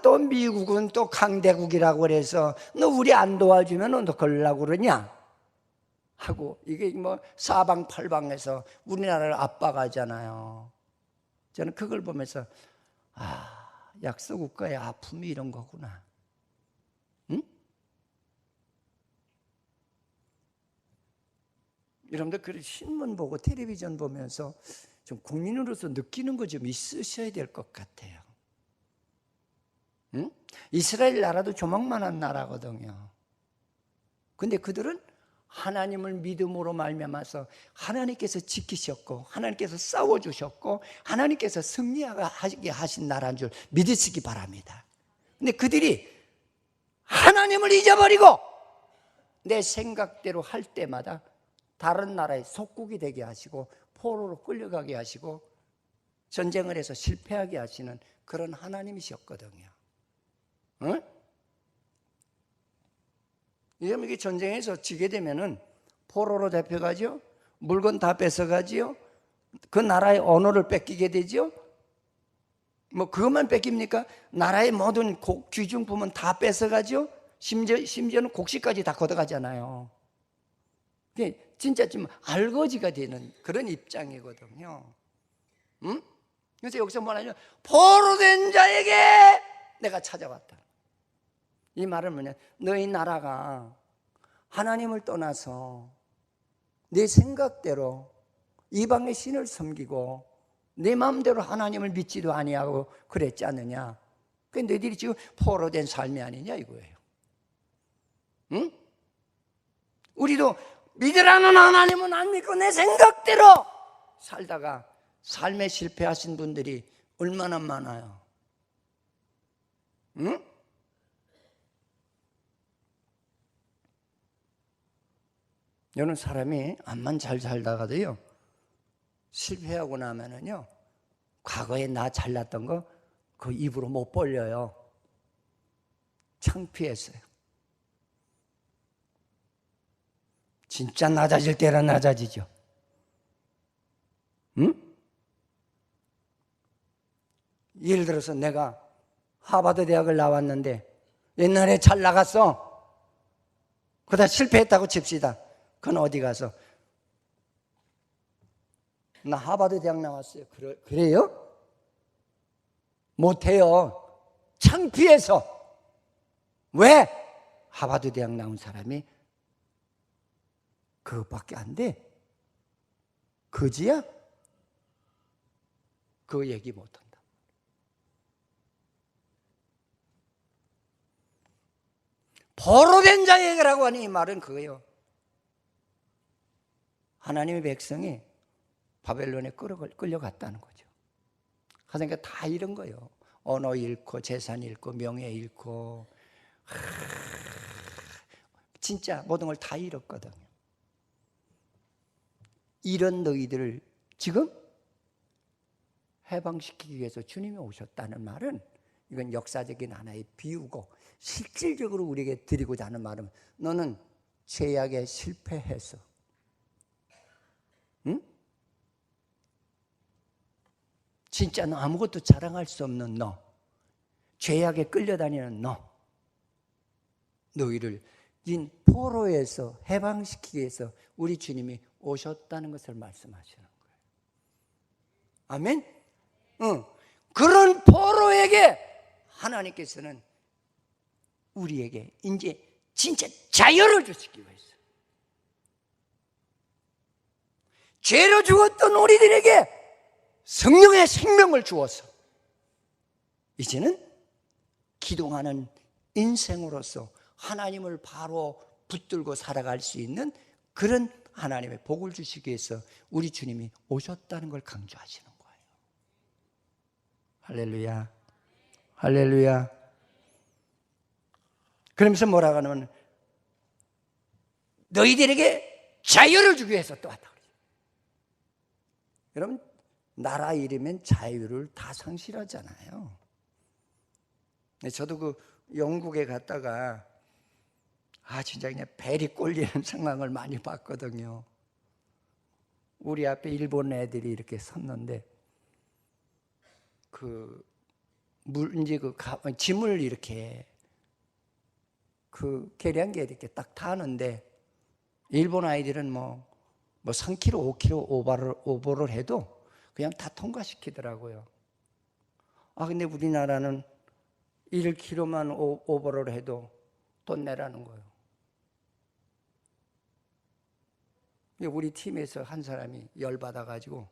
또 미국은 또 강대국이라고 그래서 너 우리 안 도와주면 너 걸려고 그러냐 하고, 이게 뭐 사방팔방에서 우리나라를 압박하잖아요. 저는 그걸 보면서 약소국가의 아픔이 이런 거구나. 응? 여러분들 그 신문 보고 텔레비전 보면서 좀 국민으로서 느끼는 거 좀 있으셔야 될 것 같아요. 응? 이스라엘 나라도 조망만한 나라거든요. 근데 그들은 하나님을 믿음으로 말미암아서 하나님께서 지키셨고, 하나님께서 싸워주셨고, 하나님께서 승리하게 하신 나라인 줄 믿으시기 바랍니다. 근데 그들이 하나님을 잊어버리고 내 생각대로 할 때마다 다른 나라의 속국이 되게 하시고, 포로로 끌려가게 하시고, 전쟁을 해서 실패하게 하시는 그런 하나님이셨거든요. 응? 이게 전쟁에서 지게 되면은 포로로 잡혀가죠. 물건 다 뺏어가지요. 그 나라의 언어를 뺏기게 되죠. 뭐 그것만 뺏깁니까? 나라의 모든 귀중품은 다 뺏어가죠. 심지어는 곡식까지 다 걷어가잖아요. 진짜 좀 알거지가 되는 그런 입장이거든요. 응? 그래서 여기서 뭐냐면 포로된 자에게 내가 찾아왔다. 이 말은 뭐냐? 너희 나라가 하나님을 떠나서 내 생각대로 이방의 신을 섬기고 내 마음대로 하나님을 믿지도 아니하고 그랬지 않느냐? 그 너희들이 지금 포로된 삶이 아니냐 이거예요. 응? 우리도 믿으라는 하나님은 안 믿고 내 생각대로 살다가 삶에 실패하신 분들이 얼마나 많아요. 응? 여러분, 사람이 암만 잘 살다가도요, 실패하고 나면은요, 과거에 나 잘났던 거 그 입으로 못 벌려요. 창피했어요. 진짜 낮아질 때라 낮아지죠. 응? 예를 들어서 내가 하버드 대학을 나왔는데 옛날에 잘 나갔어. 그러다 실패했다고 칩시다. 그건 어디 가서 나 하버드 대학 나왔어요. 그래요? 못해요. 창피해서. 왜? 하버드 대학 나온 사람이 그것밖에 안 돼? 거지야? 그거 얘기 못한다. 포로된 자에게라고 하는 이 말은 그거예요. 하나님의 백성이 바벨론에 끌려갔다는 거죠. 그러니까 다 잃은 거예요. 언어 잃고 재산 잃고 명예 잃고 진짜 모든 걸 다 잃었거든요. 이런 너희들을 지금 해방시키기 위해서 주님이 오셨다는 말은 이건 역사적인 하나의 비유고, 실질적으로 우리에게 드리고자 하는 말은 너는 죄악에 실패해서, 응? 진짜 너 아무것도 자랑할 수 없는 너, 죄악에 끌려다니는 너희를 이 포로에서 해방시키기 위해서 우리 주님이 오셨다는 것을 말씀하시는 거예요. 아멘? 응. 그런 포로에게 하나님께서는 우리에게 이제 진짜 자유를 주시기 위해서 죄로 죽었던 우리들에게 성령의 생명을 주어서 이제는 기도하는 인생으로서 하나님을 바로 붙들고 살아갈 수 있는 그런 하나님의 복을 주시기 위해서 우리 주님이 오셨다는 걸 강조하시는 거예요. 할렐루야, 할렐루야. 그러면서 뭐라고 하냐면 너희들에게 자유를 주기 위해서 또 왔다. 여러분, 나라 잃으면 자유를 다 상실하잖아요. 저도 그 영국에 갔다가 진짜 그냥 벨이 꼴리는 상황을 많이 봤거든요. 우리 앞에 일본 애들이 이렇게 섰는데 짐을 이렇게 계량기에 이렇게 딱 타는데 일본 아이들은 뭐 3km, 5km 오버를 해도 그냥 다 통과시키더라고요. 근데 우리나라는 1km만 오버를 해도 돈 내라는 거예요. 우리 팀에서 한 사람이 열받아가지고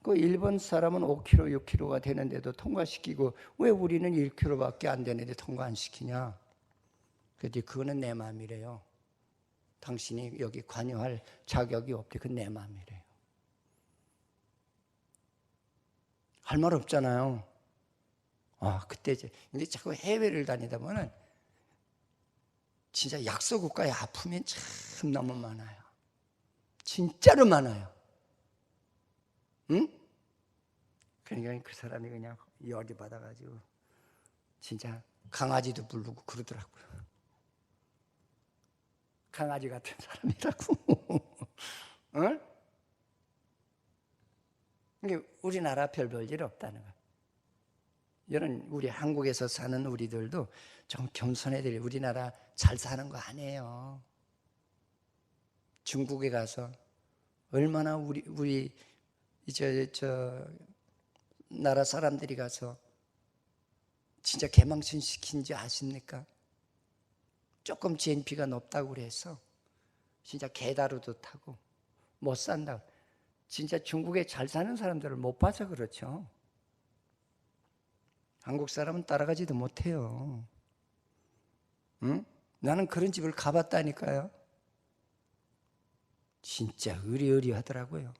그 일본 사람은 5km, 6km가 되는데도 통과시키고 왜 우리는 1km밖에 안 되는데 통과 안 시키냐. 그랬더니 그거는 내 마음이래요. 당신이 여기 관여할 자격이 없대. 그건 내 마음이래요. 할 말 없잖아요. 그때 근데 자꾸 해외를 다니다 보면 진짜 약소국가의 아픔이 참 너무 많아요. 진짜로 많아요. 응? 그러니까 그 사람이 그냥 열이 받아가지고 진짜 강아지도 부르고 그러더라고요. 강아지 같은 사람이라고. 응? 우리나라 별 일 없다는 거예요. 여러분, 우리 한국에서 사는 우리들도 좀 겸손해야 돼요. 우리나라 잘 사는 거 아니에요. 중국에 가서 얼마나 우리 저 나라 사람들이 가서 진짜 개망신 시킨지 아십니까? 조금 GNP가 높다고 그래서 진짜 개다루도 타고 못 산다고. 진짜 중국에 잘 사는 사람들을 못 봐서 그렇죠. 한국 사람은 따라가지도 못해요. 응? 나는 그런 집을 가봤다니까요. 진짜 의리의리하더라고요.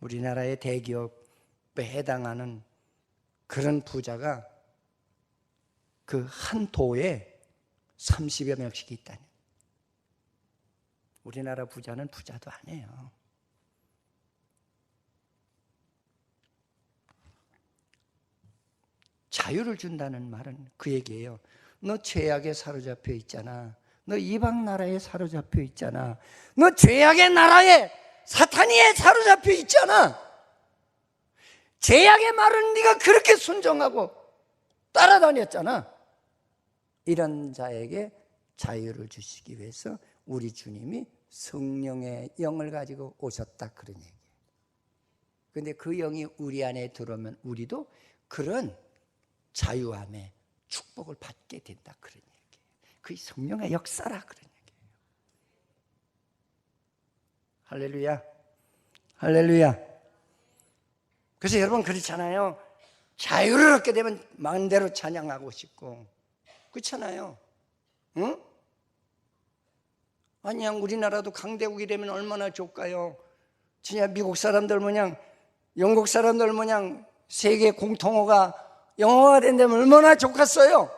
우리나라의 대기업에 해당하는 그런 부자가 그 한 도에 30여 명씩 있다니. 우리나라 부자는 부자도 아니에요. 자유를 준다는 말은 그 얘기예요. 너 죄악에 사로잡혀 있잖아. 너 이방 나라에 사로잡혀 있잖아. 너 죄악의 나라에 사탄이에 사로잡혀 있잖아. 죄악의 말은 네가 그렇게 순종하고 따라다녔잖아. 이런 자에게 자유를 주시기 위해서 우리 주님이 성령의 영을 가지고 오셨다, 그런 얘기예요. 그런데 그 영이 우리 안에 들어오면 우리도 그런 자유함의 축복을 받게 된다, 그런 얘기예요. 그게 성령의 역사라, 그런 얘기예요. 할렐루야, 할렐루야. 그래서 여러분 그렇잖아요. 자유를 얻게 되면 마음대로 찬양하고 싶고 그렇잖아요. 응? 아니야, 우리나라도 강대국이 되면 얼마나 좋을까요? 진짜 미국 사람들 모양, 영국 사람들 모양 세계 공통어가 영어가 된다면 얼마나 좋겠어요?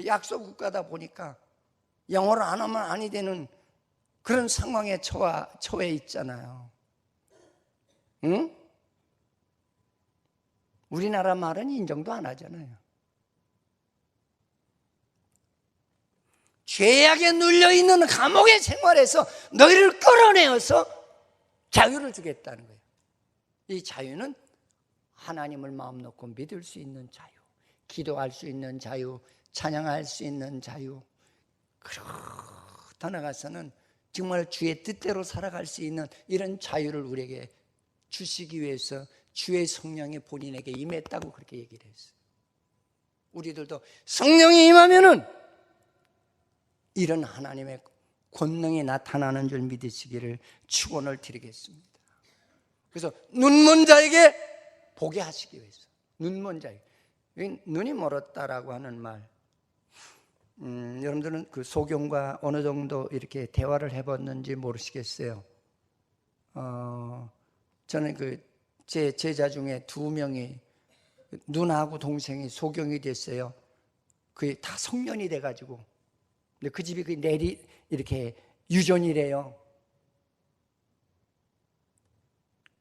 약소 국가다 보니까 영어를 안 하면 아니 되는 그런 상황에 처해 있잖아요. 응? 우리나라 말은 인정도 안 하잖아요. 죄악에 눌려있는 감옥의 생활에서 너희를 끌어내어서 자유를 주겠다는 거예요. 이 자유는 하나님을 마음 놓고 믿을 수 있는 자유, 기도할 수 있는 자유, 찬양할 수 있는 자유, 더 나아가서는 정말 주의 뜻대로 살아갈 수 있는 이런 자유를 우리에게 주시기 위해서 주의 성령이 본인에게 임했다고 그렇게 얘기를 했어요. 우리들도 성령이 임하면은 이런 하나님의 권능이 나타나는 줄 믿으시기를 축원을 드리겠습니다. 그래서 눈먼 자에게 보게 하시기 위해서, 눈먼 자에게, 눈이 멀었다라고 하는 말, 여러분들은 그 소경과 어느 정도 이렇게 대화를 해봤는지 모르시겠어요. 저는 제 제자 중에 2명이 누나하고 동생이 소경이 됐어요. 그게 다 성년이 돼가지고, 근데 그 집이 내리 이렇게 유전이래요.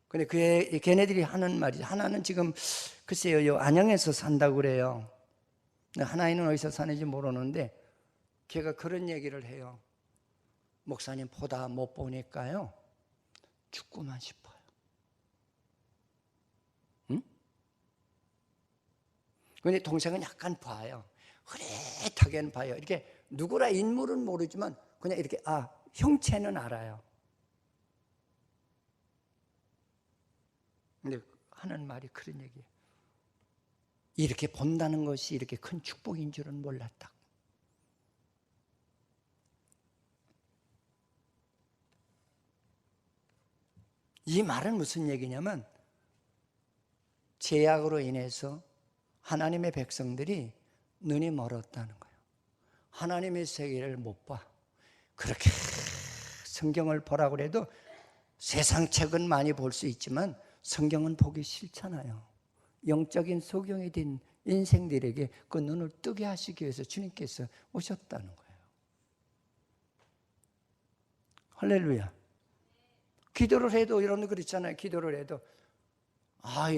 근데 걔네들이 하는 말이, 하나는 지금 글쎄요, 요 안양에서 산다고 그래요. 하나는 어디서 사는지 모르는데 걔가 그런 얘기를 해요. 목사님 보다 못 보니까요, 죽고만 싶어요. 응? 근데 동생은 약간 봐요. 흐릿하게는 봐요. 이렇게 누구라 인물은 모르지만 그냥 이렇게 형체는 알아요. 근데 하는 말이 그런 얘기예요. 이렇게 본다는 것이 이렇게 큰 축복인 줄은 몰랐다. 이 말은 무슨 얘기냐면, 죄악으로 인해서 하나님의 백성들이 눈이 멀었다는 거예요. 하나님의 세계를 못 봐. 그렇게 성경을 보라고 해도 세상 책은 많이 볼 수 있지만 성경은 보기 싫잖아요. 영적인 소경이 된 인생들에게 그 눈을 뜨게 하시기 위해서 주님께서 오셨다는 거예요. 할렐루야. 기도를 해도 이런 거 있잖아요. 기도를 해도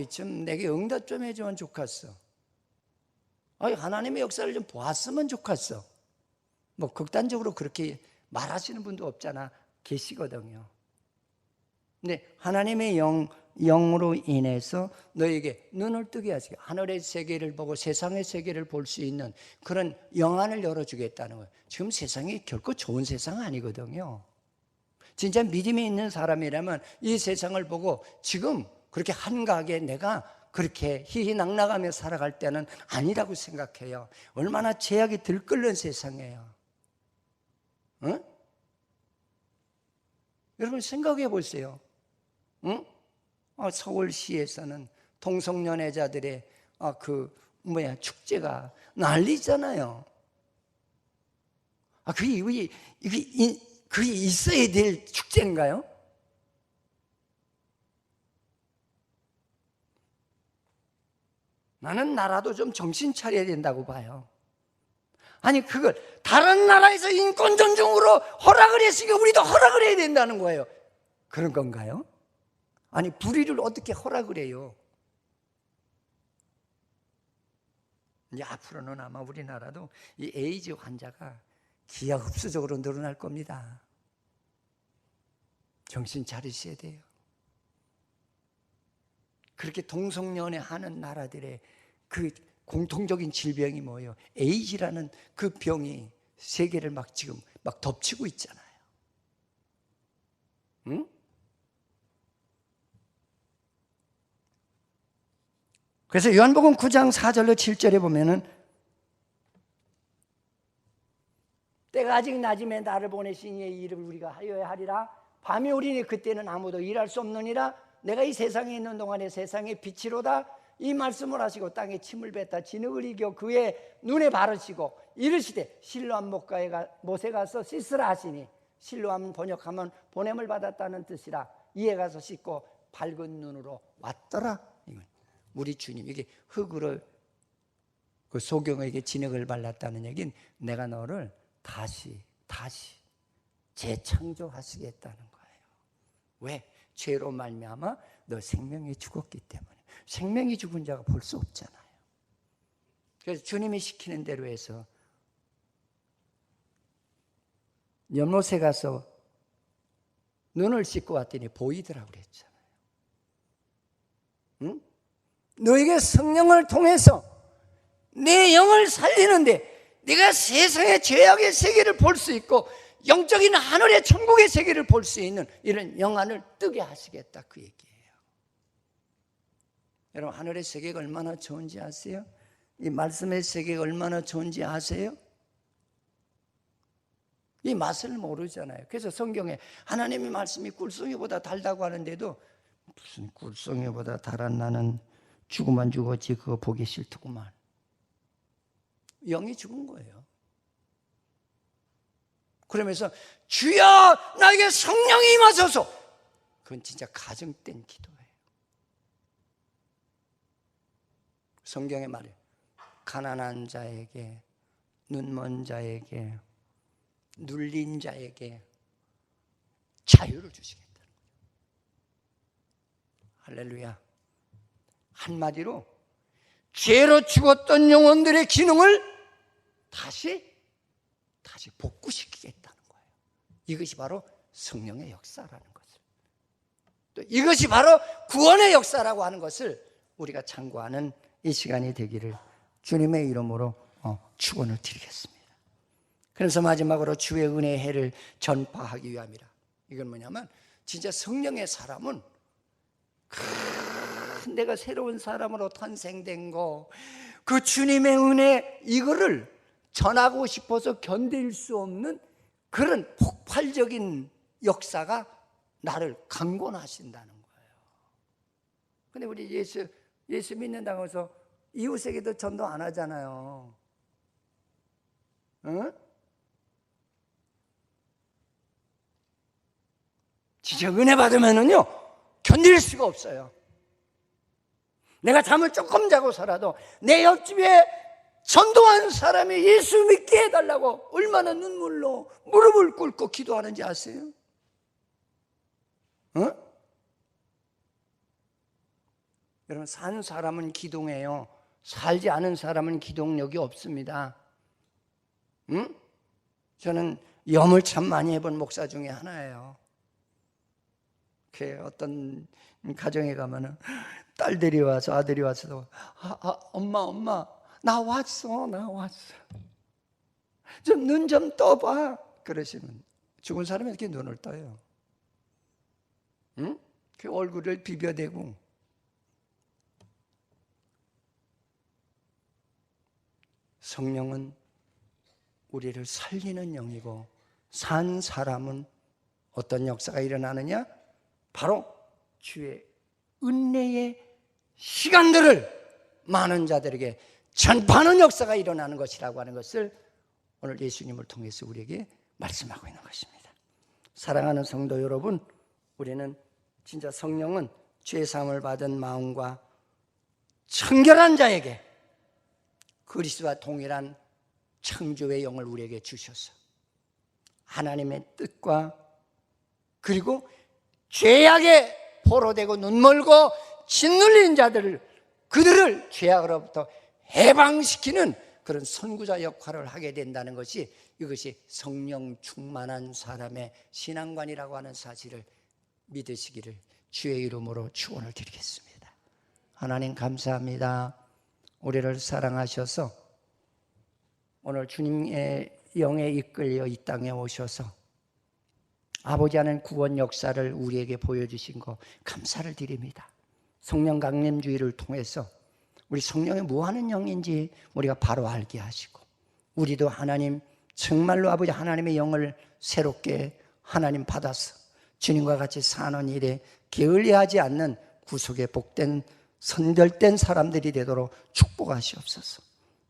좀 내게 응답 좀 해주면 좋겠어. 하나님의 역사를 좀 보았으면 좋겠어. 뭐 극단적으로 그렇게 말하시는 분도 없잖아. 계시거든요. 근데 하나님의 영으로 인해서 너에게 눈을 뜨게 하시고 하늘의 세계를 보고 세상의 세계를 볼 수 있는 그런 영안을 열어주겠다는 거예요. 지금 세상이 결코 좋은 세상 아니거든요. 진짜 믿음이 있는 사람이라면 이 세상을 보고 지금 그렇게 한가하게 내가 그렇게 희희낙낙하며 살아갈 때는 아니라고 생각해요. 얼마나 죄악이 들끓는 세상이에요. 응? 여러분 생각해 보세요. 응? 서울시에서는 동성연애자들의 축제가 난리잖아요. 그게 있어야 될 축제인가요? 나는 나라도 좀 정신 차려야 된다고 봐요. 그걸 다른 나라에서 인권 존중으로 허락을 했으니까 우리도 허락을 해야 된다는 거예요. 그런 건가요? 불의를 어떻게 허락을 해요? 이제 앞으로는 아마 우리나라도 이 에이즈 환자가 기하급수적으로 늘어날 겁니다. 정신 차리셔야 돼요. 그렇게 동성연애 하는 나라들의 그 공통적인 질병이 뭐예요? 에이즈라는 그 병이 세계를 지금 덮치고 있잖아요. 응? 그래서 요한복음 9장 4절로 7절에 보면은, 때가 아직 낮음에 나를 보내신 이의 일을 우리가 하여야 하리라. 밤이 오리니 그때는 아무도 일할 수 없느니라. 내가 이 세상에 있는 동안에 세상의 빛이로다. 이 말씀을 하시고 땅에 침을 뱉다 진흙을 이겨 그의 눈에 바르시고 이르시되 실로암 못에 가서 씻으라 하시니, 실로암 번역하면 보냄을 받았다는 뜻이라. 이에 가서 씻고 밝은 눈으로 왔더라. 우리 주님, 이게 흙으로 그 소경에게 진흙을 발랐다는 얘기는 내가 너를 다시 재창조하시겠다는 거예요. 왜? 죄로 말미암아 너 생명이 죽었기 때문에. 생명이 죽은 자가 볼 수 없잖아요. 그래서 주님이 시키는 대로 해서 연못에 가서 눈을 씻고 왔더니 보이더라고 그랬잖아요. 응? 너에게 성령을 통해서 내 영을 살리는데 네가 세상의 죄악의 세계를 볼 수 있고 영적인 하늘의 천국의 세계를 볼 수 있는 이런 영안을 뜨게 하시겠다, 그 얘기예요. 여러분, 하늘의 세계가 얼마나 좋은지 아세요? 이 말씀의 세계가 얼마나 좋은지 아세요? 이 맛을 모르잖아요. 그래서 성경에 하나님의 말씀이 꿀송이보다 달다고 하는데도 무슨 꿀송이보다 달한 나는 죽으면 죽었지 그거 보기 싫더구만. 영이 죽은 거예요. 그러면서 주여 나에게 성령이 임하소서. 그건 진짜 가정된 기도예요. 성경에 말해요. 가난한 자에게, 눈먼 자에게, 눌린 자에게 자유를 주시겠다는 거예요. 할렐루야. 한마디로 죄로 죽었던 영혼들의 기능을 다시 복구시키겠다는 거예요. 이것이 바로 성령의 역사라는 것을, 또 이것이 바로 구원의 역사라고 하는 것을 우리가 참고하는 이 시간이 되기를 주님의 이름으로 축원을 드리겠습니다. 그래서 마지막으로 주의 은혜의 해를 전파하기 위함이라. 이건 뭐냐면 진짜 성령의 사람은 내가 새로운 사람으로 탄생된 거, 그 주님의 은혜, 이거를 전하고 싶어서 견딜 수 없는 그런 폭발적인 역사가 나를 강권하신다는 거예요. 근데 우리 예수 믿는다고 해서 이웃에게도 전도 안 하잖아요. 응? 진짜 은혜 받으면은요 견딜 수가 없어요. 내가 잠을 조금 자고 살아도 내 옆집에 전도한 사람이 예수 믿게 해달라고 얼마나 눈물로 무릎을 꿇고 기도하는지 아세요? 여러분, 산 사람은 기동해요. 살지 않은 사람은 기동력이 없습니다. 저는 염을 참 많이 해본 목사 중에 하나예요. 어떤 가정에 가면은 딸들이 와서, 아들이 와서 엄마 나 왔어. 좀 눈 좀 떠봐. 그러시면 죽은 사람이 이렇게 눈을 떠요. 그 얼굴을 비벼대고. 성령은 우리를 살리는 영이고, 산 사람은 어떤 역사가 일어나느냐? 바로 주의 은혜의 시간들을 많은 자들에게 전파하는 역사가 일어나는 것이라고 하는 것을 오늘 예수님을 통해서 우리에게 말씀하고 있는 것입니다. 사랑하는 성도 여러분, 우리는 진짜 성령은 죄사함을 받은 마음과 청결한 자에게 그리스도와 동일한 창조의 영을 우리에게 주셔서 하나님의 뜻과, 그리고 죄악에 포로되고 눈멀고 짓눌린 자들을, 그들을 죄악으로부터 해방시키는 그런 선구자 역할을 하게 된다는 것이, 이것이 성령 충만한 사람의 신앙관이라고 하는 사실을 믿으시기를 주의 이름으로 축원을 드리겠습니다. 하나님 감사합니다. 우리를 사랑하셔서 오늘 주님의 영에 이끌려 이 땅에 오셔서 아버지 하는 구원 역사를 우리에게 보여주신 거 감사를 드립니다. 성령 강림주의를 통해서 우리 성령이 뭐하는 영인지 우리가 바로 알게 하시고, 우리도 하나님 정말로 아버지 하나님의 영을 새롭게 하나님 받아서 주님과 같이 사는 일에 게을리하지 않는 구속의 복된 선별된 사람들이 되도록 축복하시옵소서.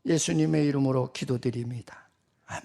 예수님의 이름으로 기도드립니다. 아멘.